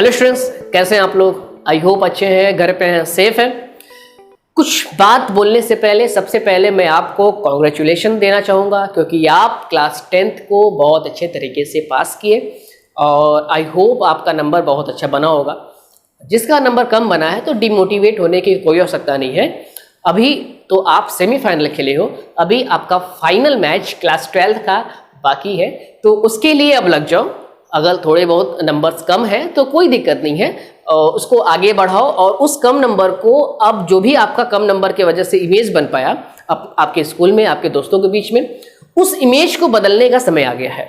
Hello students, कैसे हैं आप लोग? आई होप अच्छे हैं, घर पे हैं, सेफ हैं। कुछ बात बोलने से पहले सबसे पहले मैं आपको कॉन्ग्रेचुलेशन देना चाहूँगा, क्योंकि आप क्लास 10th को बहुत अच्छे तरीके से पास किए और आई होप आपका नंबर बहुत अच्छा बना होगा। जिसका नंबर कम बना है तो डिमोटिवेट होने की कोई आवश्यकता नहीं है। अभी तो आप सेमीफाइनल खेले हो, अभी आपका फाइनल मैच क्लास 12th का बाकी है, तो उसके लिए अब लग जाओ। अगर थोड़े बहुत नंबर्स कम हैं तो कोई दिक्कत नहीं है, उसको आगे बढ़ाओ और उस कम नंबर को, अब जो भी आपका कम नंबर की वजह से इमेज बन पाया आपके स्कूल में, आपके दोस्तों के बीच में, उस इमेज को बदलने का समय आ गया है।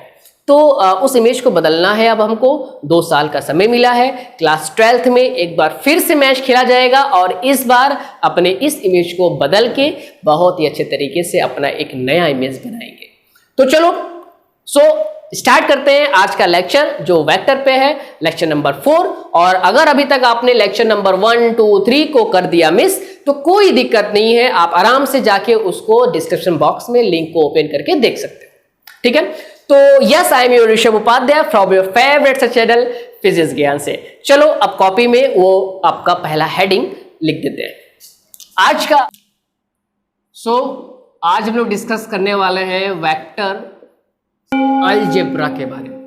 तो उस इमेज को बदलना है। अब हमको 2 साल का समय मिला है। क्लास 12th में एक बार फिर से मैच खेला जाएगा और इस बार अपने इस इमेज को बदल के बहुत ही अच्छे तरीके से अपना एक नया इमेज बनाएंगे। तो चलो स्टार्ट करते हैं आज का लेक्चर, जो वेक्टर पे है, लेक्चर नंबर 4। और अगर अभी तक आपने लेक्चर नंबर 1, 2, 3 को कर दिया मिस, तो कोई दिक्कत नहीं है, आप आराम से जाके उसको डिस्क्रिप्शन बॉक्स में लिंक को ओपन करके देख सकते हैं। ठीक है, तो yes, I am your Rishabh Upadhyay from your favourite channel physics Gyan से। चलो अब कॉपी में वो आपका पहला हेडिंग लिख देते हैं आज का। आज हम लोग डिस्कस करने वाले हैं वेक्टर अलजेब्रा के बारे में।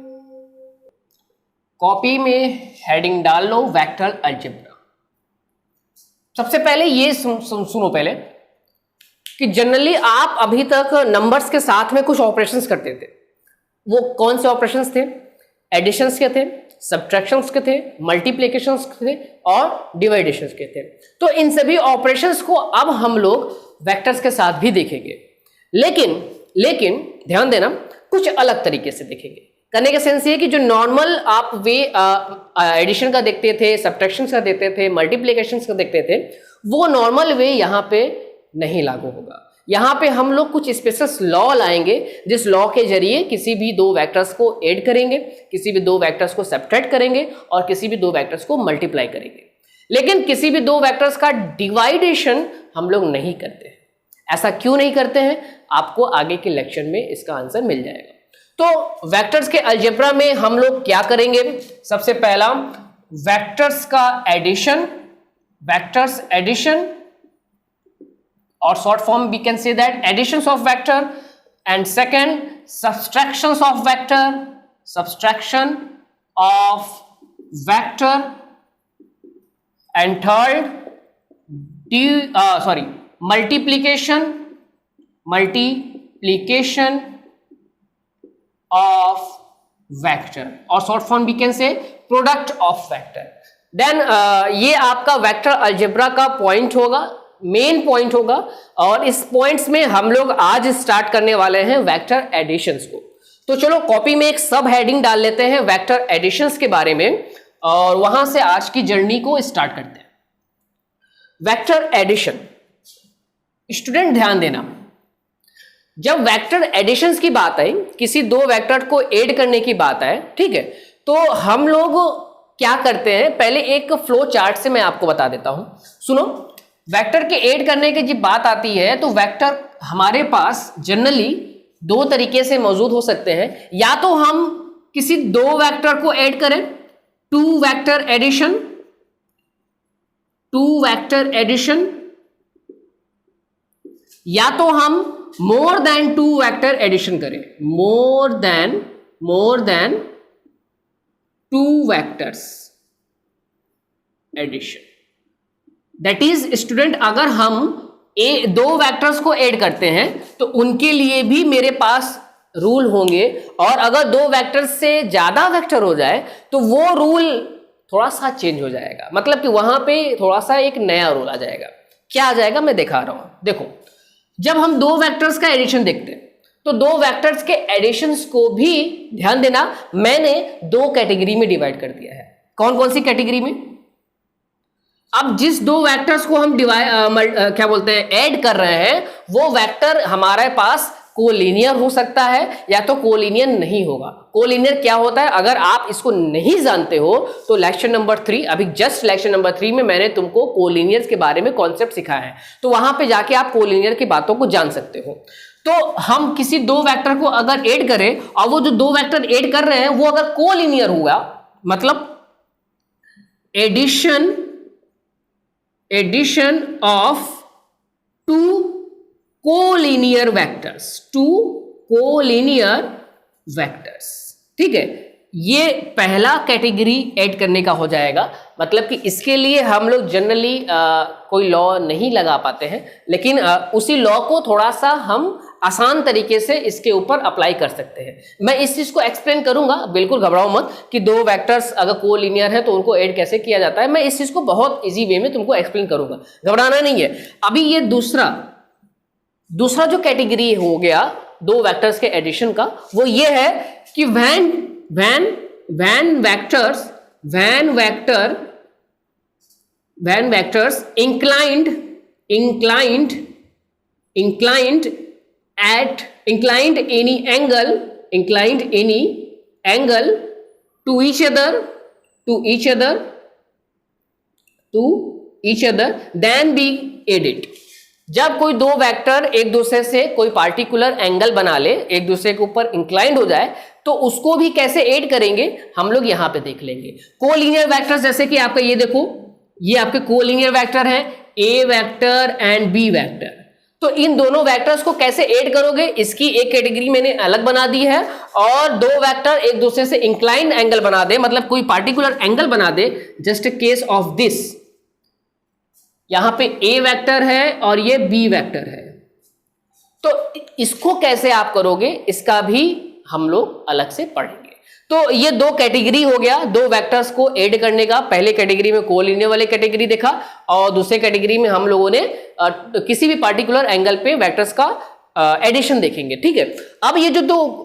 कॉपी में हेडिंग डाल लो, वेक्टर अलजेब्रा। सबसे पहले ये सुनो पहले कि जनरली आप अभी तक नंबर्स के साथ में कुछ ऑपरेशंस करते थे। वो कौन से ऑपरेशंस थे? एडिशंस के थे, सब्ट्रैक्शंस के थे, मल्टीप्लिकेशंस के थे और डिवाइडेशंस के थे। तो इन सभी ऑपरेशंस को अब हम लोग वेक्टर्स के साथ भी देखेंगे, लेकिन ध्यान देना, कुछ अलग तरीके से देखेंगे। करने का सेंस ये कि जो नॉर्मल आप वे एडिशन का देखते थे, सब्ट्रैक्शन का देखते थे, मल्टीप्लिकेशन का देखते थे, वो नॉर्मल वे यहाँ पे नहीं लागू होगा। यहाँ पे हम लोग कुछ स्पेशल लॉ लाएंगे, जिस लॉ के जरिए किसी भी 2 वेक्टर्स को ऐड करेंगे, किसी भी 2 वेक्टर्स को सब्ट्रैक्ट करेंगे और किसी भी 2 वेक्टर्स को मल्टीप्लाई करेंगे। लेकिन किसी भी 2 वेक्टर्स का डिवाइडेशन हम लोग नहीं करते हैं। ऐसा क्यों नहीं करते हैं, आपको आगे के लेक्चर में इसका आंसर मिल जाएगा। तो वेक्टर्स के अलजेब्रा में हम लोग क्या करेंगे? सबसे पहला वेक्टर्स का एडिशन, वेक्टर्स एडिशन, और short form we can say that additions of vector, and second subtractions of vector, subtraction of vector, and third multiplication of vector, और short form we can say product of vector. Then ये आपका vector algebra का point होगा, main point होगा, और इस points में हम लोग आज स्टार्ट करने वाले हैं वेक्टर एडिशंस को। तो चलो कॉपी में एक सब हेडिंग डाल लेते हैं वेक्टर एडिशंस के बारे में, और वहां से आज की जर्नी को स्टार्ट करते हैं। वेक्टर एडिशन, स्टूडेंट ध्यान देना, जब वेक्टर एडिशंस की बात आई, किसी 2 वेक्टर को ऐड करने की बात आए, ठीक है, तो हम लोग क्या करते हैं, पहले एक फ्लो चार्ट से मैं आपको बता देता हूं। सुनो, वेक्टर के ऐड करने की जब बात आती है तो वेक्टर हमारे पास जनरली 2 तरीके से मौजूद हो सकते हैं। या तो हम किसी 2 वेक्टर को ऐड करें, 2 वेक्टर एडिशन, 2 वेक्टर एडिशन, या तो हम मोर देन 2 वेक्टर एडिशन करें, more than 2 vectors addition. That is student, अगर हम 2 वेक्टर्स को ऐड करते हैं तो उनके लिए भी मेरे पास रूल होंगे, और अगर 2 वेक्टर्स से ज्यादा वेक्टर हो जाए तो वो रूल थोड़ा सा चेंज हो जाएगा। मतलब कि वहां पे थोड़ा सा एक नया रूल आ जाएगा। क्या आ जाएगा मैं दिखा रहा हूं। देखो, जब हम 2 वेक्टर्स का एडिशन देखते हैं तो 2 वेक्टर्स के एडिशंस को भी, ध्यान देना, मैंने 2 कैटेगरी में डिवाइड कर दिया है। कौन कौन सी कैटेगरी में? अब जिस 2 वेक्टर्स को हम ऐड कर रहे हैं, वो वेक्टर हमारे पास कोलिनियर हो सकता है या तो कोलिनियर नहीं होगा। कोलिनियर क्या होता है, अगर आप इसको नहीं जानते हो तो लेक्चर नंबर 3, अभी जस्ट लेक्चर नंबर 3 में मैंने तुमको कोलिनियर्स के बारे में कॉन्सेप्ट सिखाया है, तो वहां पे जाके आप कोलिनियर की बातों को जान सकते हो। तो हम किसी 2 वेक्टर को अगर ऐड करें और वो जो 2 वेक्टर ऐड कर रहे हैं वो अगर कोलिनियर हुआ, मतलब addition of two collinear vectors, ठीक है। ये पहला कैटेगरी ऐड करने का हो जाएगा, मतलब कि इसके लिए हम लोग जनरली कोई लॉ नहीं लगा पाते हैं, लेकिन उसी लॉ को थोड़ा सा हम आसान तरीके से इसके ऊपर अप्लाई कर सकते हैं। मैं इस चीज को एक्सप्लेन करूंगा, बिल्कुल घबराओ मत कि दो वेक्टर्स अगर कोलिनियर है तो उनको ऐड कैसे किया जाता है। मैं इस चीज को बहुत इजी वे में तुमको एक्सप्लेन करूंगा, घबराना नहीं है। अभी ये दूसरा जो कैटेगरी हो गया दो वेक्टर्स के एडिशन का, वो ये है कि when vectors inclined any angle to each other then be added। जब कोई दो वेक्टर एक दूसरे से कोई पार्टिकुलर एंगल बना ले, एक दूसरे के ऊपर इंक्लाइंड हो जाए, तो उसको भी कैसे ऐड करेंगे हम लोग यहां पे देख लेंगे। कोलिनियर वेक्टर्स जैसे कि आपका ये देखो, ये आपके कोलिनियर वेक्टर हैं, ए वेक्टर एंड बी वेक्टर। तो इन दोनों वेक्टर्स को कैसे ऐड करोगे, इसकी एक कैटेगरी मैंने अलग बना दी है। और दो वेक्टर एक दूसरे से इंक्लाइंड एंगल बना दे, मतलब कोई पार्टिकुलर एंगल बना दे, जस्ट केस ऑफ दिस, यहां पे ए वेक्टर है और ये बी वेक्टर है। तो इसको कैसे आप करोगे, इसका भी हम लोग अलग से पढ़ेंगे। तो ये दो कैटेगरी हो गया दो वेक्टर्स को ऐड करने का। पहले कैटेगरी में कोलिनियर वाले कैटेगरी देखा, और दूसरे कैटेगरी में हम लोगों ने किसी भी पार्टिकुलर एंगल पे वेक्टर्स का एडिशन देखेंगे, ठीक है। अब ये जो दो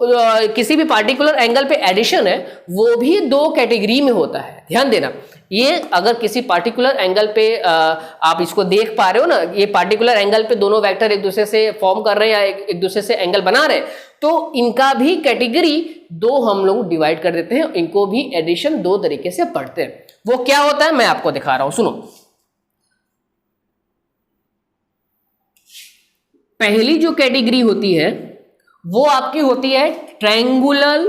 किसी भी पार्टिकुलर एंगल पे एडिशन है, वो भी दो कैटेगरी में होता है, ध्यान देना। ये अगर किसी पार्टिकुलर एंगल पे आप इसको देख पा रहे हो ना, ये पार्टिकुलर एंगल पे दोनों वेक्टर एक दूसरे से फॉर्म कर रहे हैं या एक दूसरे से एंगल बना रहे हैं, तो इनका भी कैटेगरी दो हम लोग डिवाइड कर देते हैं, इनको भी एडिशन दो तरीके से पढ़ते हैं। वो क्या होता है मैं आपको दिखा रहा हूं, सुनो। पहली जो कैटेगरी होती है वो आपकी होती है ट्रायंगुलर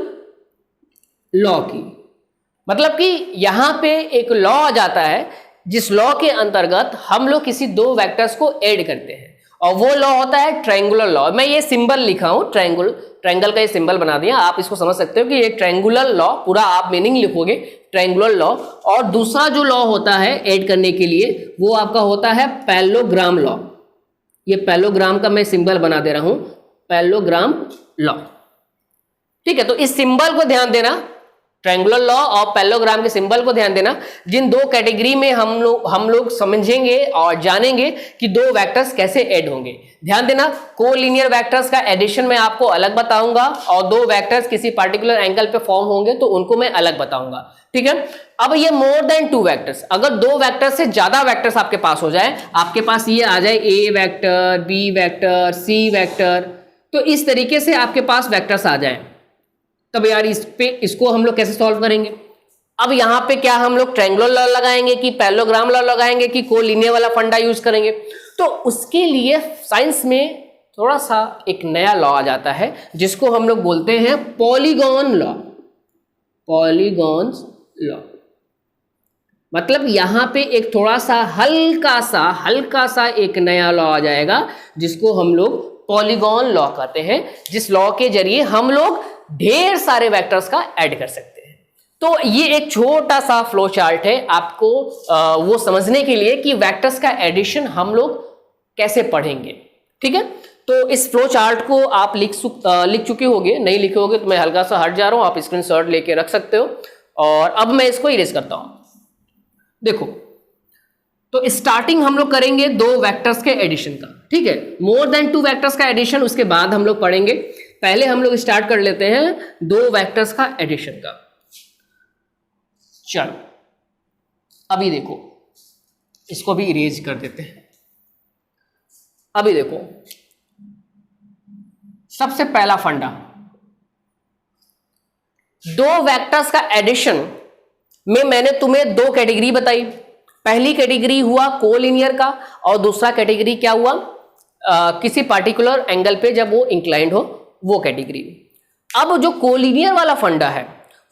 लॉ की, मतलब कि यहां पे एक लॉ आ जाता है जिस लॉ के अंतर्गत हम लोग किसी दो वेक्टर्स को ऐड करते हैं, और वो लॉ होता है ट्रायंगुलर लॉ। मैं ये सिंबल लिखा हूं, ट्रायंगल का ये सिंबल बना दिया, आप इसको समझ सकते हो कि ये ट्रायंगुलर लॉ, पूरा आप मीनिंग लिखोगे ट्रायंगुलर लॉ। और दूसरा जो लॉ होता है ऐड करने के लिए, वो आपका होता है पैरेललोग्राम लॉ। ये पैरेललोग्राम का मैं सिंबल बना दे रहा हूं, पैरेललोग्राम लॉ, ठीक है। तो इस सिंबल को ध्यान देना, ट्रायंगुलर लॉ और पैरेललोग्राम के सिंबल को ध्यान देना। जिन दो कैटेगरी में हम लोग समझेंगे और जानेंगे कि दो वेक्टर्स कैसे ऐड होंगे। ध्यान देना, कोलिनियर वेक्टर्स का एडिशन मैं आपको अलग बताऊंगा, और दो वेक्टर्स किसी पार्टिकुलर एंगल पे फॉर्म होंगे तो उनको मैं अलग बताऊंगा, ठीक है। अब ये मोर देन टू वेक्टर्स, अगर दो वेक्टर्स से ज्यादा वेक्टर्स आपके पास हो जाए, आपके पास ये आ जाए ए vector, B vector, C vector, तो इस तरीके से आपके पास वेक्टर्स आ जाए, तब यार इसको हम लोग कैसे सॉल्व करेंगे। अब यहां पे क्या हम लोग ट्रायंगुलर लॉ लगाएंगे कि पैरेललोग्राम लॉ लगाएंगे कि कोलिनियर वाला फंडा यूज करेंगे। तो उसके लिए साइंस में थोड़ा सा एक नया लॉ आ जाता है जिसको हम लोग बोलते हैं पॉलीगॉन लॉ। पॉलीगॉन लॉ मतलब यहां पे एक थोड़ा सा हल्का सा एक नया लॉ आ जाएगा जिसको हम लोग पॉलीगॉन लॉ कहते हैं, जिस लॉ के जरिए हम लोग ढेर सारे वेक्टर्स का ऐड कर सकते हैं। तो ये एक छोटा सा फ्लो चार्ट है आपको वो समझने के लिए कि वेक्टर्स का एडिशन हम लोग कैसे पढ़ेंगे, ठीक है। तो इस फ्लो चार्ट को आप लिख चुके होंगे, नहीं लिखे होगे तो मैं हल्का सा हट जा रहा हूं, आप स्क्रीनशॉट लेके रख सकते हो। और अब मैं इसको इरेज करता हूं। देखो, तो स्टार्टिंग हम लोग करेंगे दो वेक्टर्स के एडिशन का, ठीक है। मोर देन टू वेक्टर्स का एडिशन उसके बाद हम लोग पढ़ेंगे। पहले हम लोग स्टार्ट कर लेते हैं दो वेक्टर्स का एडिशन का। चलो अभी देखो, इसको भी इरेज कर देते हैं। अभी देखो, सबसे पहला फंडा, दो वेक्टर्स का एडिशन में मैंने तुम्हें दो कैटेगरी बताई। पहली कैटेगरी हुआ कोलिनियर का, और दूसरा कैटेगरी क्या हुआ, किसी पार्टिकुलर एंगल पे जब वो इंक्लाइंड हो, वो कैटेगरी। अब जो कोलिनियर वाला फंडा है,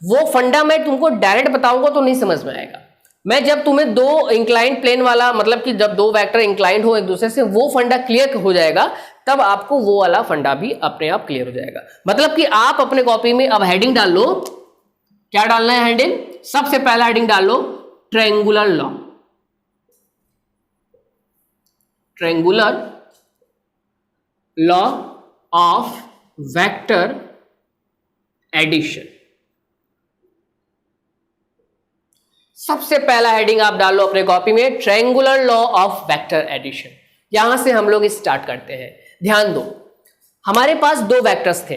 वो फंडा मैं तुमको डायरेक्ट बताऊंगा तो नहीं समझ में आएगा। मैं जब तुम्हें दो इंक्लाइंड प्लेन वाला, मतलब कि जब दो वेक्टर इंक्लाइंड हो एक दूसरे से, वो फंडा क्लियर हो जाएगा, तब आपको वो वाला फंडा भी अपने आप क्लियर हो जाएगा। मतलब कि आप अपने कॉपी में अब हेडिंग डाल लो, क्या डालना है हेडिंग? सबसे पहला हेडिंग डाल लो triangular law. Triangular law of vector addition. सबसे पहला हेडिंग आप डाल लो अपने कॉपी में, triangular law of vector addition. यहां से हम लोग स्टार्ट करते हैं। ध्यान दो, हमारे पास दो वेक्टर्स थे।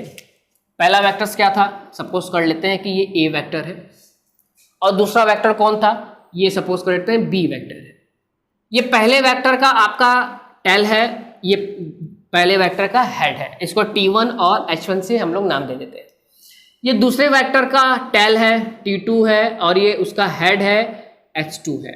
पहला वेक्टर्स क्या था? सपोज कर लेते हैं कि ये ए वेक्टर है, और दूसरा वेक्टर कौन था? ये सपोज कर लेते हैं बी वेक्टर है। ये पहले वेक्टर का आपका टेल है, ये पहले वेक्टर का हेड है। इसको T1 और H1 से हम लोग नाम दे देते हैं। ये दूसरे वेक्टर का टेल है, T2 है, और ये उसका हेड है, H2 है।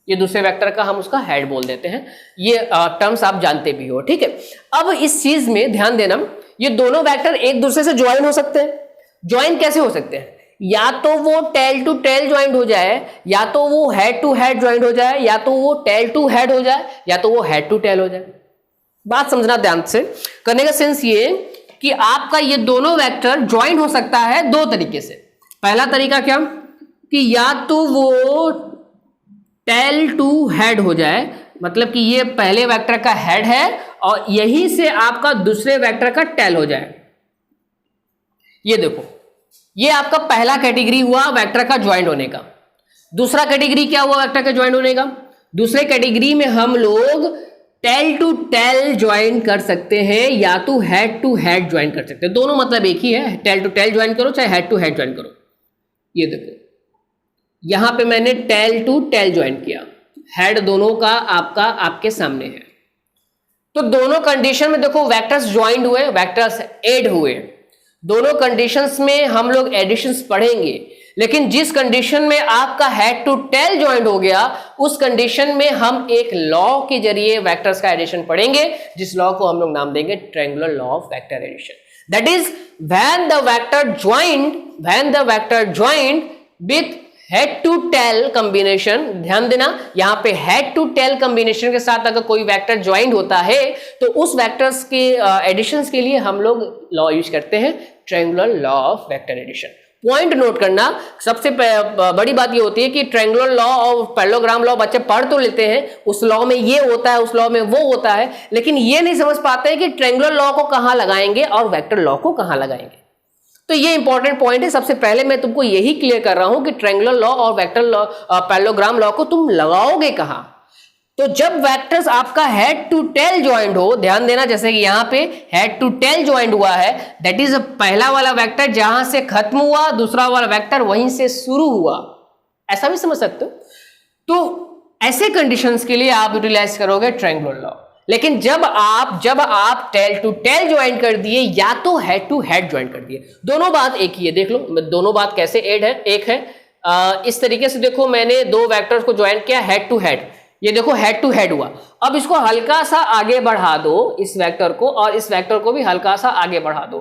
ये दूसरे वेक्टर का हम उसका हेड बोल देते हैं। ये टर्म्स आप जानते भी हो, ठीक है। अब इस चीज में ध्यान देना, ये दोनों वेक्टर एक दूसरे से ज्वाइन हो सकते हैं। ज्वाइन कैसे हो सकते हैं? या तो वो टेल टू टेल ज्वाइंट हो जाए, या तो वो हेड टू हेड ज्वाइंट हो जाए, या तो वो टेल टू हेड हो जाए, या तो वो हेड टू टेल हो जाए। बात समझना ध्यान से। करने का सेंस ये कि आपका ये दोनों वेक्टर ज्वाइन हो सकता है दो तरीके से। पहला तरीका क्या? कि या तो वो टेल टू हेड हो जाए, मतलब कि ये पहले वेक्टर का हेड है और यहीं से आपका दूसरे वेक्टर का टेल हो जाए। ये देखो, ये आपका पहला कैटेगरी हुआ वेक्टर का ज्वाइंट होने का। दूसरा कैटेगरी क्या हुआ वेक्टर का ज्वाइंट होने का? दूसरे कैटेगरी में हम लोग टेल टू टेल ज्वाइन कर सकते हैं, या तो हेड टू हेड ज्वाइन कर सकते हैं। दोनों मतलब एक ही है, टेल टू टेल ज्वाइन करो चाहे हेड टू हेड ज्वाइन करो। ये देखो, यहां पे मैंने टेल टू टेल ज्वाइन किया, हेड दोनों का आपका आपके सामने है। तो दोनों कंडीशन में देखो वेक्टर्स ज्वाइंट हुए, वेक्टर्स ऐड हुए। दोनों कंडीशंस में हम लोग एडिशंस पढ़ेंगे, लेकिन जिस कंडीशन में आपका हेड टू टेल ज्वाइंट हो गया, उस कंडीशन में हम एक लॉ के जरिए वेक्टर्स का एडिशन पढ़ेंगे, जिस लॉ को हम लोग नाम देंगे triangular law of vector addition. That is when the vector joint with head to tail combination. ध्यान देना, यहां पे हेड टू टेल कॉम्बिनेशन के साथ अगर कोई वेक्टर ज्वाइंट होता है तो उस वेक्टर्स के एडिशंस के लिए हम लोग लॉ यूज करते हैं triangular law of vector addition. Point note करना, सबसे बड़ी बात ये होती है कि ट्रायंगुलर लॉ और पैरेललोग्राम लॉ बच्चे पढ़ तो लेते हैं, उस लॉ में ये होता है, उस लॉ में वो होता है, लेकिन ये नहीं समझ पाते हैं कि ट्रायंगुलर लॉ को कहां लगाएंगे और वेक्टर लॉ को कहां लगाएंगे। तो ये इंपॉर्टेंट पॉइंट है। सबसे पहले मैं तुमको यही क्लियर कर रहा हूं कि ट्रायंगुलर लॉ और वेक्टर लॉ, पैरेललोग्राम लॉ को तुम लगाओगे कहां। तो जब वेक्टर्स आपका हेड टू टेल ज्वाइंट हो, ध्यान देना, जैसे कि यहां पे हेड टू टेल ज्वाइंट हुआ है, दैट इज पहला वाला वेक्टर जहां से खत्म हुआ, दूसरा वाला वेक्टर वहीं से शुरू हुआ, ऐसा भी समझ सकते हो। तो ऐसे कंडीशंस के लिए आप यूटिलाइज करोगे ट्रायंगुलर लॉ। लेकिन जब आप टेल टू टेल ज्वाइन कर दिए या तो हेड टू हेड ज्वाइन कर दिए, दोनों बात एक ही है। देख लो दोनों बात कैसे एड है, एक है इस तरीके से। देखो मैंने दो वेक्टर्स को ज्वाइन किया हेड टू हेड, ये देखो हेड टू हेड हुआ। अब इसको हल्का सा आगे बढ़ा दो, इस वेक्टर को, और इस वेक्टर को भी हल्का सा आगे बढ़ा दो,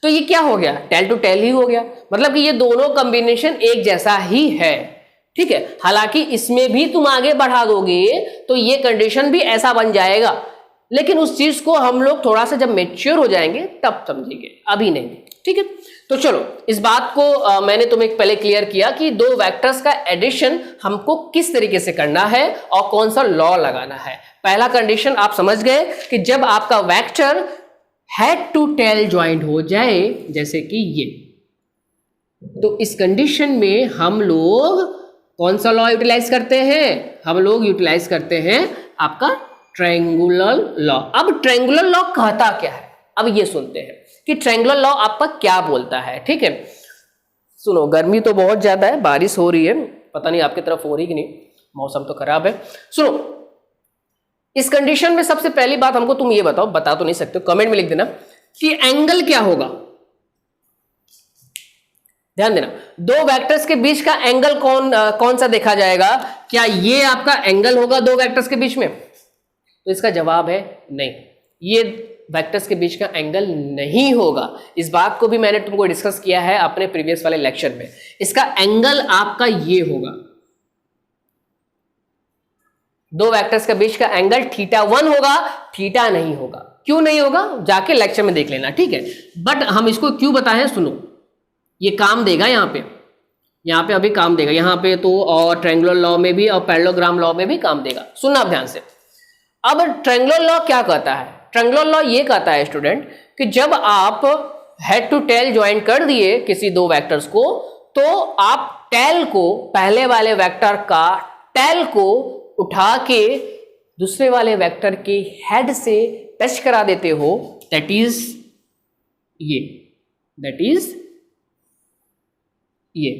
तो ये क्या हो गया? टेल टू टेल ही हो गया। मतलब कि ये दोनों कॉम्बिनेशन एक जैसा ही है, ठीक है। हालांकि इसमें भी तुम आगे बढ़ा दोगे तो ये कंडीशन भी ऐसा बन जाएगा, लेकिन उस चीज को हम लोग थोड़ा सा जब मैच्योर हो जाएंगे तब समझेंगे, अभी नहीं, ठीक है। तो चलो, इस बात को मैंने तुम्हें पहले क्लियर किया कि दो वेक्टर्स का एडिशन हमको किस तरीके से करना है और कौन सा लॉ लगाना है। पहला कंडीशन आप समझ गए कि जब आपका vector head to tail joint हो जाए, जैसे कि ये, तो इस कंडीशन में हम लोग कौन सा लॉ यूटिलाइज करते हैं? हम लोग यूटिलाइज करते हैं आपका ट्रायंगुलर लॉ। अब ट्रायंगुलर लॉ कहता क्या है, अब ये सुनते हैं कि ट्रायंगुलर लॉ आपका क्या बोलता है, ठीक है। सुनो, गर्मी तो बहुत ज्यादा है, बारिश हो रही है, पता नहीं आपकी तरफ हो रही कि नहीं, मौसम तो खराब है। सुनो, इस कंडीशन में सबसे पहली बात हमको तुम ये बताओ, बता तो नहीं सकते, कमेंट में लिख देना कि एंगल क्या होगा। ध्यान देना, दो वेक्टर्स के बीच का एंगल कौन सा देखा जाएगा? क्या ये आपका एंगल होगा दो वेक्टर्स के बीच में? तो इसका जवाब है नहीं, ये वेक्टर्स के बीच का एंगल नहीं होगा। इस बात को भी मैंने तुमको डिस्कस किया है अपने प्रीवियस वाले लेक्चर में। इसका एंगल आपका ये होगा, दो वेक्टर्स के बीच का एंगल θ1 होगा, थीटा नहीं होगा। क्यों नहीं होगा जाके लेक्चर में देख लेना, ठीक है। बट हम इसको क्यों बताएं, सुनो, ये काम देगा यहाँ पे अभी काम देगा यहाँ पे तो, और ट्रायंगुलर लॉ में भी और पैरेललोग्राम लॉ में भी काम देगा। सुनना ध्यान से। अब ट्रायंगुलर लॉ क्या कहता है? ट्रायंगुलर लॉ ये कहता है स्टूडेंट कि जब आप हेड टू टेल ज्वाइन कर दिए किसी दो वेक्टर्स को, तो आप टेल को, पहले वाले वेक्टर का टेल को उठा के दूसरे वाले वेक्टर के हेड से टच करा देते हो, दैट इज ये।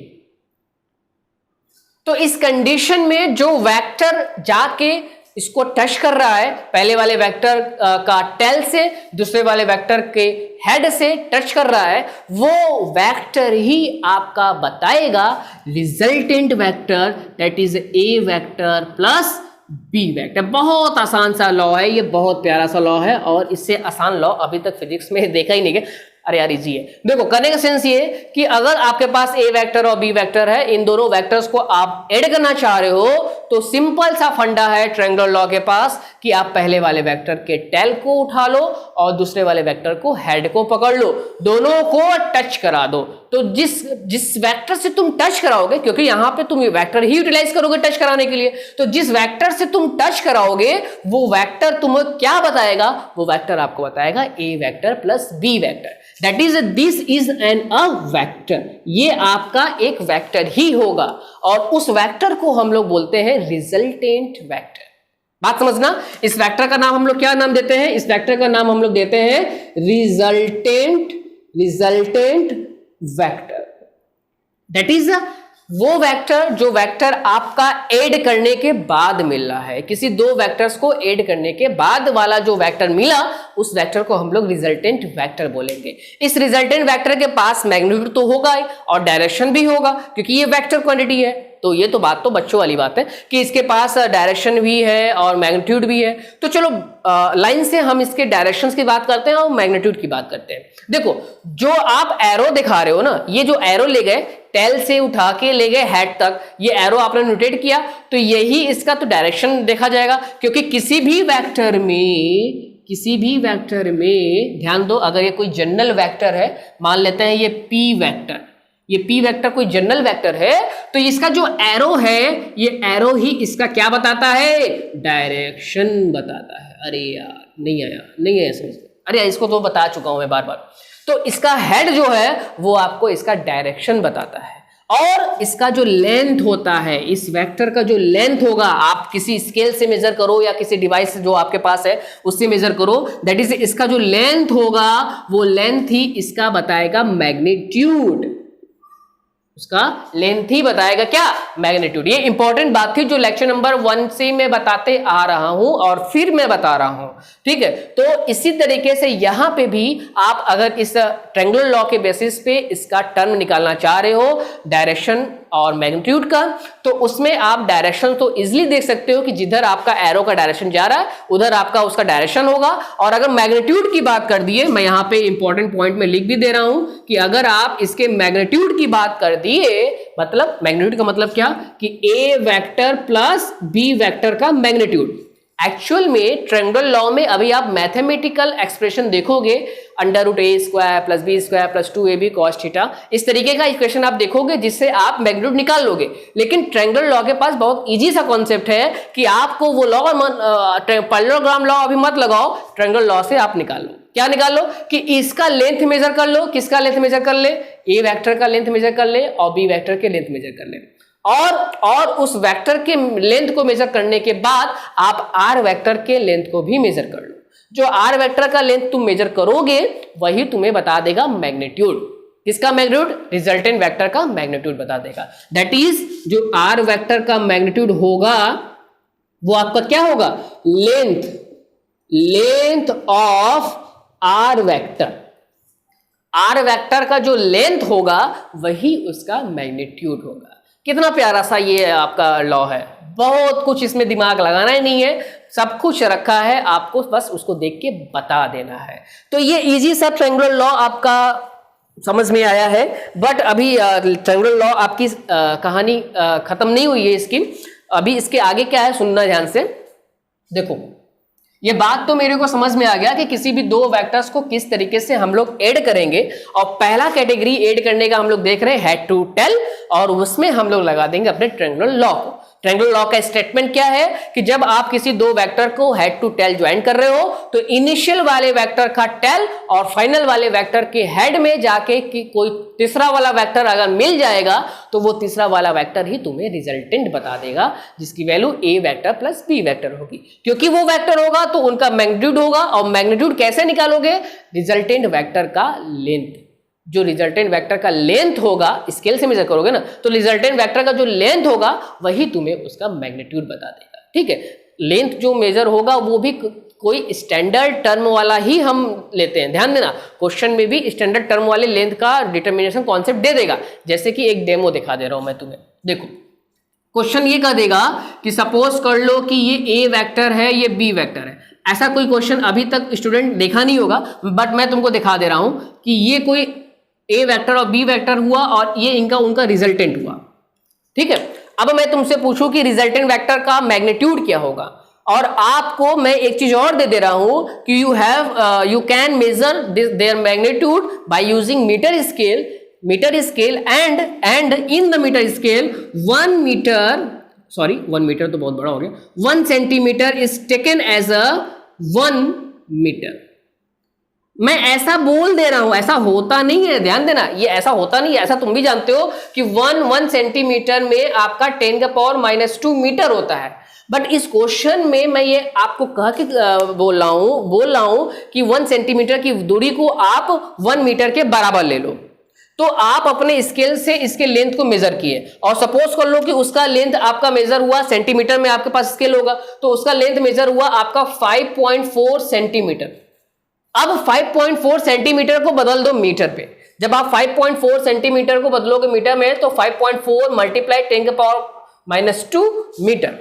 तो इस कंडीशन में जो वेक्टर जाके इसको टच कर रहा है, पहले वाले वेक्टर का टेल से दूसरे वाले वेक्टर के हेड से टच कर रहा है, वो वेक्टर ही आपका बताएगा resultant vector, that is A vector plus B vector. बहुत आसान सा लॉ है ये, बहुत प्यारा सा लॉ है, और इससे आसान लॉ अभी तक फिजिक्स में देखा ही नहीं है। अरे यार इजी है। देखो करने का सेंस ये कि अगर आपके पास ए वेक्टर और बी वेक्टर है, इन दोनों वेक्टर्स को आप ऐड करना चाह रहे हो, तो सिंपल सा फंडा है ट्रायंगुलर लॉ के पास कि आप पहले वाले वेक्टर के टेल को उठा लो और दूसरे वाले वेक्टर को हेड को पकड़ लो, दोनों को टच करा दो। तो जिस वेक्टर से तुम टच कराओगे, क्योंकि यहां पे तुम ये वेक्टर ही यूटिलाइज करोगे टच कराने के लिए, तो जिस वेक्टर से तुम टच कराओगे वो वेक्टर तुम्हें क्या बताएगा? वो वेक्टर आपको बताएगा A vector plus B vector, that is this is an a vector. ये आपका एक वेक्टर ही होगा, और उस वेक्टर को हम लोग बोलते हैं रिजल्टेंट वेक्टर। बात समझना, इस वेक्टर का नाम हम लोग क्या नाम देते हैं? इस वेक्टर का नाम हम लोग देते हैं रिजल्टेंट वेक्टर। दैट इज वो वेक्टर जो वेक्टर आपका ऐड करने के बाद मिल रहा है, किसी दो वेक्टर्स को ऐड करने के बाद वाला जो वेक्टर मिला, उस वेक्टर को हम लोग रिजल्टेंट वेक्टर बोलेंगे। इस रिजल्टेंट वेक्टर के पास मैग्नीट्यूड तो होगा ही और डायरेक्शन भी होगा, क्योंकि ये वेक्टर क्वांटिटी है। तो ये तो बात तो बच्चों वाली बात है कि इसके पास डायरेक्शन भी है और मैग्नीट्यूड भी है। तो चलो लाइन से हम इसके डायरेक्शंस की बात करते हैं और मैग्नीट्यूड की बात करते हैं। देखो जो आप एरो दिखा रहे हो ना, ये जो एरो ले गए टेल से उठा के ले गए हेड तक, ये एरो आपने नोटेट किया, तो यही इसका तो डायरेक्शन देखा जाएगा। क्योंकि किसी भी वेक्टर में ध्यान दो, अगर ये कोई जनरल वेक्टर है, मान लेते हैं ये पी वेक्टर, ये पी वेक्टर कोई जनरल वेक्टर है, तो इसका जो एरो है, ये एरो ही इसका क्या बताता है? डायरेक्शन बताता है। अरे यार नहीं आया समझ। अरे इसको तो बता चुका हूं मैं बार बार। तो इसका हेड जो है वो आपको इसका डायरेक्शन बताता है, और इसका जो लेंथ होता है, इस वेक्टर का जो लेंथ होगा, आप किसी स्केल से मेजर करो या किसी डिवाइस जो आपके पास है उससे मेजर करो, दैट इज इसका जो लेंथ होगा वो लेंथ ही इसका बताएगा मैग्नीट्यूड। उसका लेंथ ही बताएगा क्या? मैग्नीट्यूड। ये इंपॉर्टेंट बात थी जो लेक्चर नंबर 1 से मैं बताते आ रहा हूं और फिर मैं बता रहा हूं, ठीक है। तो इसी तरीके से यहां पे भी आप अगर इस ट्रायंगुलर लॉ के बेसिस पे इसका टर्म निकालना चाह रहे हो डायरेक्शन और मैग्नीट्यूड का, तो उसमें आप डायरेक्शन तो इजिली देख सकते हो कि जिधर आपका एरो का डायरेक्शन जा रहा है उधर आपका उसका डायरेक्शन होगा। और अगर मैग्नीट्यूड की बात कर दिए, मैं यहां पे इंपॉर्टेंट पॉइंट में लिख भी दे रहा हूं कि अगर आप इसके मैग्नीट्यूड की बात कर दिए, मतलब मैग्नीट्यूड का मतलब क्या कि ए वेक्टर प्लस बी वेक्टर का मैग्नीट्यूड। एक्चुअल में ट्रायंगुलर लॉ में अभी आप मैथमेटिकल एक्सप्रेशन देखोगे, √a² + b² + 2ab cos theta, इस तरीके का इक्वेशन आप देखोगे जिससे आप मैग्नीट्यूड निकाल लोगे। लेकिन ट्रायंगुलर लॉ के पास बहुत इजी सा कॉन्सेप्ट है कि आपको वो लॉ पैरेललोग्राम लॉ अभी मत लगाओ, ट्रायंगुलर लॉ से आप निकाल लो। क्या निकाल लो कि इसका लेंथ मेजर कर लो। किसका लेंथ मेजर कर ले? ए वेक्टर का लेंथ मेजर कर ले और बी वेक्टर के लेंथ मेजर कर ले, और उस वेक्टर के लेंथ को मेजर करने के बाद आप आर वेक्टर के लेंथ को भी मेजर कर लो। जो आर वेक्टर का लेंथ तुम मेजर करोगे वही तुम्हें बता देगा मैग्नीट्यूड। किसका मैग्नीट्यूड? रिजल्टेंट वेक्टर का मैग्नीट्यूड बता देगा। दैट इज जो आर वेक्टर का मैग्नीट्यूड होगा वो आपका क्या होगा? Length of R vector. R vector का जो लेंथ होगा वही उसका मैग्नीट्यूड होगा। कितना प्यारा सा ये आपका लॉ है, बहुत कुछ इसमें दिमाग लगाना ही नहीं है, सब कुछ रखा है, आपको बस उसको देख के बता देना है। तो ये इजी सा ट्रायंगुलर लॉ आपका समझ में आया है। बट अभी ट्रायंगुलर लॉ आपकी कहानी खत्म नहीं हुई है इसकी, अभी इसके आगे क्या है सुनना ध्यान से। देखो ये बात तो मेरे को समझ में आ गया कि किसी भी दो वेक्टर्स को किस तरीके से हम लोग ऐड करेंगे, और पहला कैटेगरी ऐड करने का हम लोग देख रहे हैं हेड टू टेल, और उसमें हम लोग लगा देंगे अपने ट्रायंगुलर लॉ को। ट्रायंगुलर लॉ का स्टेटमेंट क्या है कि जब आप किसी दो वेक्टर को हेड टू टेल ज्वाइन कर रहे हो तो इनिशियल वाले वेक्टर का टेल और फाइनल वाले वेक्टर के हेड में जाके कि कोई तीसरा वाला वेक्टर अगर मिल जाएगा तो वो तीसरा वाला वेक्टर ही तुम्हें रिजल्टेंट बता देगा, जिसकी वैल्यू ए वेक्टर प्लस बी वेक्टर होगी। क्योंकि वो वेक्टर होगा तो उनका मैग्नीट्यूड होगा, और मैग्नीट्यूड कैसे निकालोगे? रिजल्टेंट वेक्टर का लेंथ। जो रिजल्टेंट वेक्टर का लेंथ होगा, स्केल से मेजर करोगे ना, तो रिजल्टेंट वेक्टर का जो लेंथ होगा वही तुम्हें उसका मैग्नीट्यूड बता देगा। ठीक है, लेंथ जो मेजर होगा वो भी कोई स्टैंडर्ड टर्म वाला ही हम लेते हैं। ध्यान देना, क्वेश्चन में भी स्टैंडर्ड टर्म वाले लेंथ का डिटर्मिनेशन कॉन्सेप्ट दे देगा। जैसे कि एक डेमो दिखा दे रहा हूं मैं तुम्हें। देखो क्वेश्चन ये कह देगा कि सपोज कर लो कि ये ए वेक्टर है, ये बी वेक्टर है। ऐसा कोई क्वेश्चन अभी तक स्टूडेंट देखा नहीं होगा, बट मैं तुमको दिखा दे रहा हूं कि ये कोई ए वेक्टर और बी वेक्टर हुआ और ये इनका उनका रिजल्टेंट हुआ। ठीक है, अब मैं तुमसे पूछूं कि रिजल्टेंट वेक्टर का मैग्नीट्यूड क्या होगा, और आपको मैं एक चीज और दे रहा हूं कि you can measure their magnitude by using metre scale and in the metre scale 1 metre तो बहुत बड़ा हो गया, 1 centimetre is taken as a 1 metre. मैं ऐसा बोल दे रहा हूं, ऐसा होता नहीं है, ध्यान देना, ये ऐसा होता नहीं है। ऐसा तुम भी जानते हो कि 1 सेंटीमीटर में आपका 10⁻⁻² मीटर होता है, बट इस क्वेश्चन में मैं ये आपको कह के बोल रहा हूं कि 1 सेंटीमीटर की दूरी को आप 1 मीटर के बराबर ले लो। तो आप अपने स्केल से इसके लेंथ को मेजर किए, और सपोज कर लो कि उसका लेंथ आपका मेजर हुआ सेंटीमीटर में, आपके पास स्केल होगा तो उसका लेंथ मेजर हुआ आपका 5.4 सेंटीमीटर। अब 5.4 सेंटीमीटर को बदल दो मीटर पे। जब आप 5.4 सेंटीमीटर को बदलोगे मीटर में तो 5.4 multiply 10⁻⁻² metre,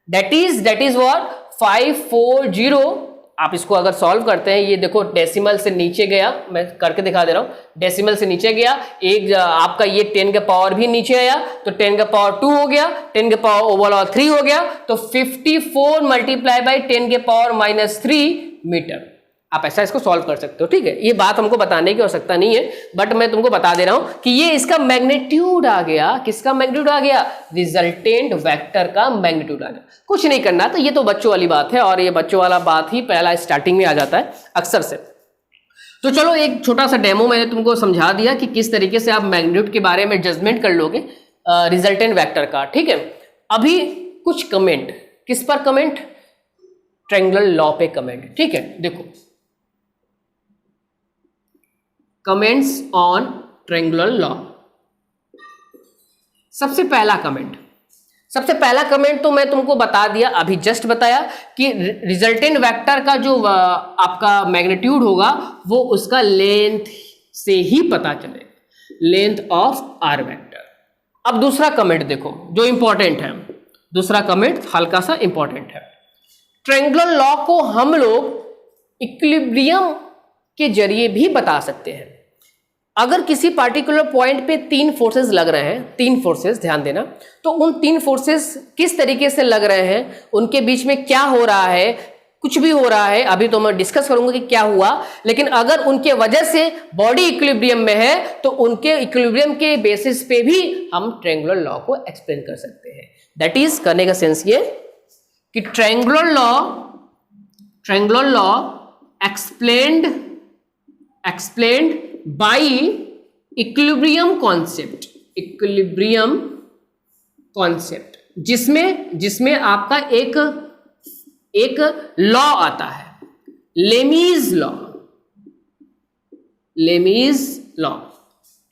that is what 540। आप इसको अगर सॉल्व करते हैं, ये देखो डेसिमल से नीचे गया, मैं करके दिखा दे रहा हूं, डेसिमल से नीचे गया, एक आपका ये 10 का पावर भी नीचे आया तो 10 का पावर 2 हो गया, 10 का पावर ओवरऑल 3 हो गया, तो 54 मल्टीप्लाई बाई 10⁻⁻³ मीटर। आप ऐसा इसको सॉल्व कर सकते हो। ठीक है, ये बात हमको बताने की आवश्यकता नहीं है, बट मैं तुमको बता दे रहा हूं कि ये इसका मैग्नीट्यूड आ गया। किसका मैग्नीट्यूड आ गया? रिजल्टेंट वेक्टर का मैग्नीट्यूड आ गया। कुछ नहीं करना, तो ये तो बच्चों वाली बात है, और ये बच्चों वाला बात ही पहला स्टार्टिंग में आ जाता है अक्सर से। तो चलो एक छोटा सा डेमो मैंने तुमको समझा दिया कि किस तरीके से आप मैग्नीट्यूड के बारे में जजमेंट कर लोगे रिजल्टेंट वेक्टर का। ठीक है, अभी कुछ कमेंट, किस पर कमेंट? ट्रायंगुलर लॉ पे कमेंट। ठीक है, देखो कमेंट्स ऑन ट्रायंगुलर लॉ। सबसे पहला कमेंट तो मैं तुमको बता दिया, अभी जस्ट बताया कि रिजल्टेंट वेक्टर का जो आपका मैग्नीट्यूड होगा वो उसका लेंथ से ही पता चलेगा, लेंथ ऑफ आर वेक्टर। अब दूसरा कमेंट देखो जो इंपॉर्टेंट है, दूसरा कमेंट हल्का सा इंपॉर्टेंट है। ट्रायंगुलर लॉ को हम लोग इक्विलिब्रियम के जरिए भी बता सकते हैं। अगर किसी पार्टिकुलर पॉइंट पे 3 फोर्सेस लग रहे हैं, 3 फोर्सेस, ध्यान देना, तो उन 3 फोर्सेस किस तरीके से लग रहे हैं, उनके बीच में क्या हो रहा है, कुछ भी हो रहा है, अभी तो मैं डिस्कस करूंगा कि क्या हुआ, लेकिन अगर उनके वजह से बॉडी इक्विलिब्रियम में है तो उनके इक्विलिब्रियम के बेसिस पे भी हम ट्रायंगुलर लॉ को एक्सप्लेन कर सकते हैं। दैट इज, करने का सेंस ये कि triangular law explained bye equilibrium concept, जिसमें आपका एक लॉ आता है, लेमीज लॉ।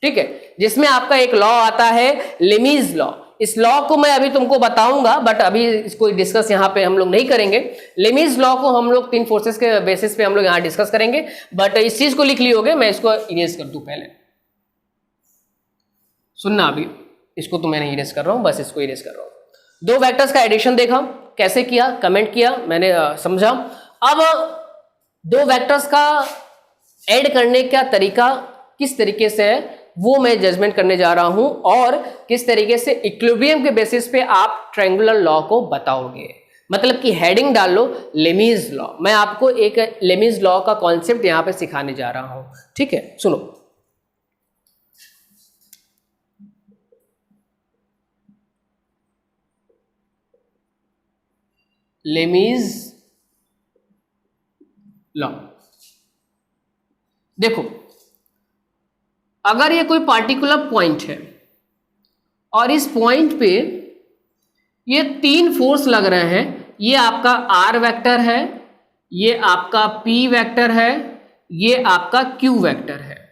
ठीक है, जिसमें आपका एक लॉ आता है लेमीज लॉ। इस लॉ को मैं अभी तुमको बताऊंगा, बट अभी इसको डिस्कस यहां पे हम लोग नहीं करेंगे। लेमीज लॉ को हम लोग 3 फोर्सेस के बेसिस पे हम लोग यहां डिस्कस करेंगे, बट इस चीज को लिख लियोगे, मैं इसको इरेज कर दूं। पहले सुनना, अभी इसको तो मैं नहीं इरेज कर रहा हूं, बस इसको इरेज कर रहा हूं। 2 वेक्टर्स का एडिशन देखा, कैसे किया, कमेंट किया, मैंने समझा। अब 2 वेक्टर्स का ऐड करने का तरीका किस तरीके से है वो मैं जजमेंट करने जा रहा हूं, और किस तरीके से इक्विलिब्रियम के बेसिस पे आप ट्रायंगुलर लॉ को बताओगे। मतलब कि हेडिंग डाल लो लेमीज लॉ। मैं आपको एक लेमीज लॉ का कॉन्सेप्ट यहां पे सिखाने जा रहा हूं, ठीक है। सुनो, लेमीज लॉ। देखो, अगर ये कोई पार्टिकुलर पॉइंट है और इस पॉइंट पे ये तीन फोर्स लग रहे हैं, ये आपका आर वेक्टर है, ये आपका पी वेक्टर है, ये आपका क्यू वेक्टर है।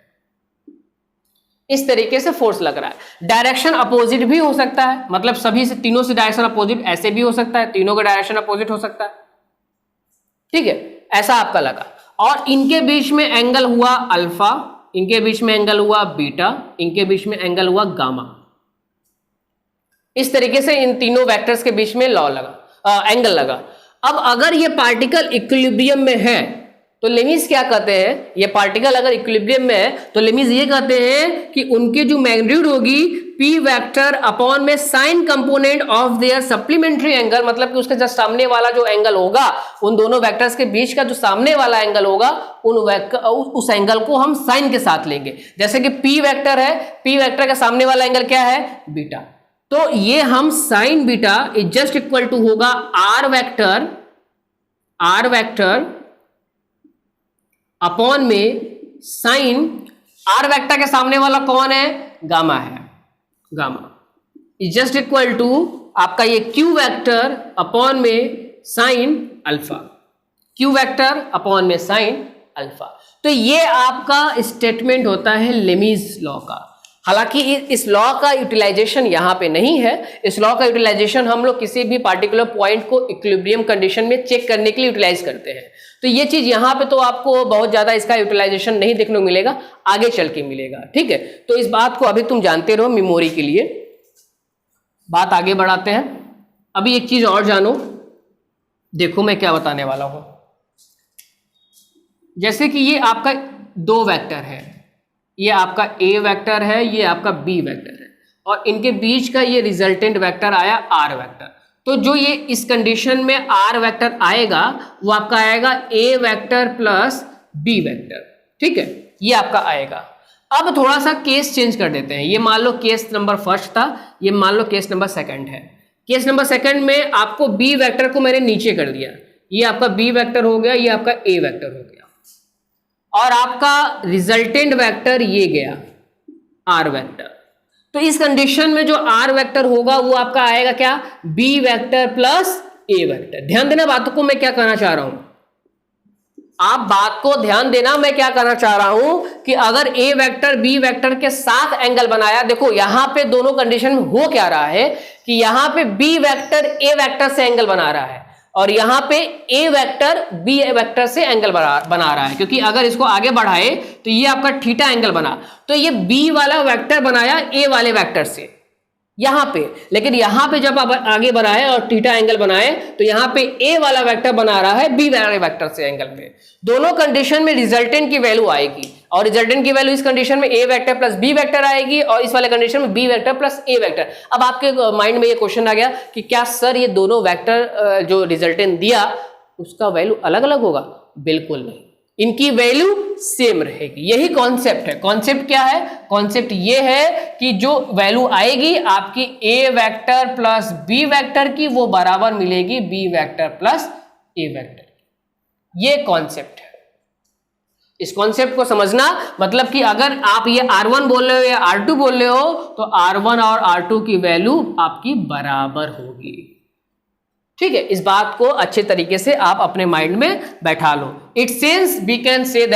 इस तरीके से फोर्स लग रहा है। डायरेक्शन अपोजिट भी हो सकता है, मतलब सभी से तीनों से डायरेक्शन अपोजिट ऐसे भी हो सकता है, तीनों का डायरेक्शन अपोजिट हो सकता है, ठीक है। ऐसा आपका लगा और इनके बीच में एंगल हुआ अल्फा, इनके बीच में एंगल हुआ बीटा, इनके बीच में एंगल हुआ गामा। इस तरीके से इन तीनों वेक्टर्स के बीच में लॉ लगा, एंगल लगा। अब अगर ये पार्टिकल इक्विलिब्रियम में है तो लेमीज क्या कहते हैं, ये पार्टिकल अगर इक्विलिब्रियम में है तो लेमीज ये कहते हैं कि उनकी जो मैग्नीट्यूड होगी p वेक्टर अपॉन में sign component of their supplementary angle, मतलब कि उसके जस्ट सामने वाला जो एंगल होगा, उन दोनों वेक्टर्स के बीच का जो सामने वाला एंगल होगा, उस एंगल को हम साइन के साथ लेंगे। जैसे कि p वेक्टर है, p वेक्टर का सामने वाला एंगल क्या है, बीटा, तो ये हम sine beta is just equal to होगा आर वेक्टर अपॉन में साइन, आर वेक्टर के सामने वाला कौन है, गामा है, gamma is just equal to आपका ये क्यू वेक्टर अपॉन में sine alpha, Q vector upon में साइन अल्फा। तो ये आपका स्टेटमेंट होता है लेमीज लॉ का। हालांकि इस लॉ का यूटिलाइजेशन यहाँ पे नहीं है। इस लॉ का यूटिलाइजेशन हम लोग किसी भी पार्टिकुलर पॉइंट को इक्विलिब्रियम कंडीशन में चेक करने के लिए यूटिलाइज करते हैं। तो ये चीज यहाँ पे तो आपको बहुत ज्यादा इसका यूटिलाइजेशन नहीं देखने को मिलेगा, आगे चल के मिलेगा, ठीक है। तो इस बात को अभी तुम जानते रहो मेमोरी के लिए। बात आगे बढ़ाते हैं। अभी एक चीज और जानो, देखो मैं क्या बताने वाला हूं। जैसे कि ये आपका दो वेक्टर है, ये आपका ए वेक्टर है, ये आपका बी वेक्टर है, और इनके बीच का ये रिजल्टेंट वेक्टर आया आर वेक्टर। तो जो ये इस कंडीशन में आर वेक्टर आएगा वो आपका आएगा ए वेक्टर प्लस बी वेक्टर, ठीक है, ये आपका आएगा। अब थोड़ा सा केस चेंज कर देते हैं। ये मान लो केस नंबर फर्स्ट था, ये मान लो केस नंबर सेकंड है। केस नंबर सेकंड में आपको बी वेक्टर को मैंने नीचे कर दिया, ये आपका बी वेक्टर हो गया, ये आपका ए वेक्टर हो गया, और आपका रिजल्टेंट वेक्टर ये गया आर वेक्टर। तो इस कंडीशन में जो आर वेक्टर होगा वो आपका आएगा क्या, बी वेक्टर प्लस ए वेक्टर। ध्यान देना बातों को, मैं क्या कहना चाह रहा हूं, आप बात को ध्यान देना। मैं क्या कहना चाह रहा हूं कि अगर ए वेक्टर बी वेक्टर के साथ एंगल बनाया, देखो यहां पे दोनों कंडीशन में हो क्या रहा है कि यहां पे बी वेक्टर ए वेक्टर से एंगल बना रहा है और यहां पे ए वेक्टर बी वेक्टर से एंगल बना रहा है, क्योंकि अगर इसको आगे बढ़ाए तो ये आपका थीटा एंगल बना, तो ये बी वाला वेक्टर बनाया ए वाले वेक्टर से यहां पे, लेकिन यहां पे जब आप आगे बढ़ाए और थीटा एंगल बनाए तो यहां पे ए वाला वेक्टर बना रहा है बी वाले वेक्टर से एंगल पे। दोनों कंडीशन में रिजल्टेंट की वैल्यू आएगी, और रिजल्टेंट की वैल्यू इस कंडीशन में ए वेक्टर प्लस बी वेक्टर आएगी और इस वाले कंडीशन में बी वेक्टर प्लस ए वेक्टर। अब आपके माइंड में ये क्वेश्चन आ गया कि क्या सर ये दोनों वेक्टर जो रिजल्टेंट दिया उसका वैल्यू अलग अलग होगा? बिल्कुल नहीं, इनकी वैल्यू सेम रहेगी। यही कॉन्सेप्ट है। कॉन्सेप्ट क्या है? कॉन्सेप्ट ये है कि जो वैल्यू आएगी आपकी ए वेक्टर प्लस बी वेक्टर की वो बराबर मिलेगी बी वेक्टर प्लस ए वेक्टर। ये कॉन्सेप्ट है। इस कॉन्सेप्ट को समझना, मतलब कि अगर आप ये R1 बोल रहे हो या R2 बोल रहे हो तो R1 और R2 की वैल्यू आपकी बराबर होगी, ठीक है। इस बात को अच्छे तरीके से आप अपने माइंड में बैठा लो। It sense we can say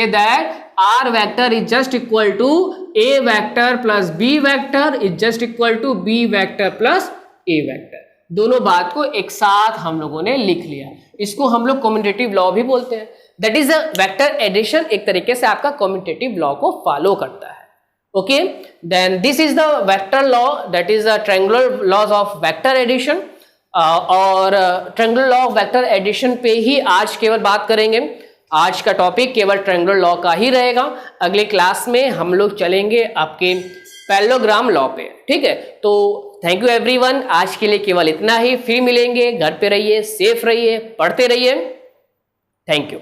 that R vector is just equal to A vector plus B vector is just equal to B vector plus A vector. दोनों बात को एक साथ हम लोगों ने लिख लिया। इसको हम लोग कम्यूटेटिव लॉ भी बोलते हैं। That is a vector addition, एक तरीके से आपका कम्यूटेटिव लॉ को फॉलो करता है। Okay, then this is the vector law, that is the triangular laws of vector addition. और triangular law of vector addition पे ही आज केवल बात करेंगे। आज का टॉपिक केवल ट्रायंगुलर लॉ का ही रहेगा। अगले क्लास में हम लोग चलेंगे आपके पैरेललोग्राम लॉ पे, ठीक है। तो थैंक यू एवरीवन, आज के लिए केवल इतना ही। फिर मिलेंगे, घर पे रहिए, सेफ रहिए, पढ़ते रहिए। Thank you.